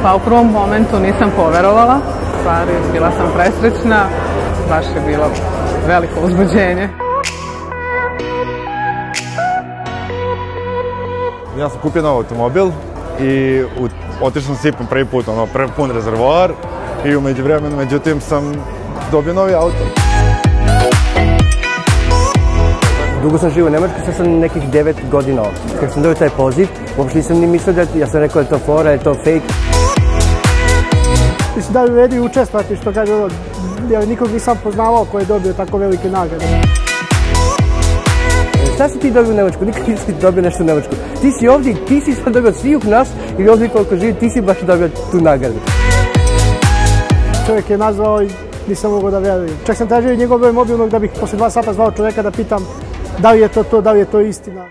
Pa u prvom momentu nisam poverovala, u stvari bila sam presrećna, baš je bilo veliko uzbuđenje. Ja sam kupio nov automobil i otišao sam sipom prvi put, pun rezervoar i u međuvremenu, međutim, sam dobio novi auto. Dugo sam živio u Nemačkoj, sad sam nekih 9 godina ovdje. Kad sam dobio taj poziv, uopšte nisam ni mislio ja sam rekao da je to fora, je to fake. Mislim da bi vredi učestvati, što kaže ono, jer nikog nisam poznavao ko je dobio tako velike nagrade. Šta si ti dobio u Nemačku? Nikad nisi dobio nešto u Nemačku. Ti si ovdje, ti si sad dobio svih nas i ovdje koliko živi, ti si baš dobio tu nagradu. Čovjek je nazvao i nisam mogao da verujem. Čak sam tražio i njegov broj mobilnog da bih posle 2 sata zvao čovjeka da pitam da li je to, da li je to istina.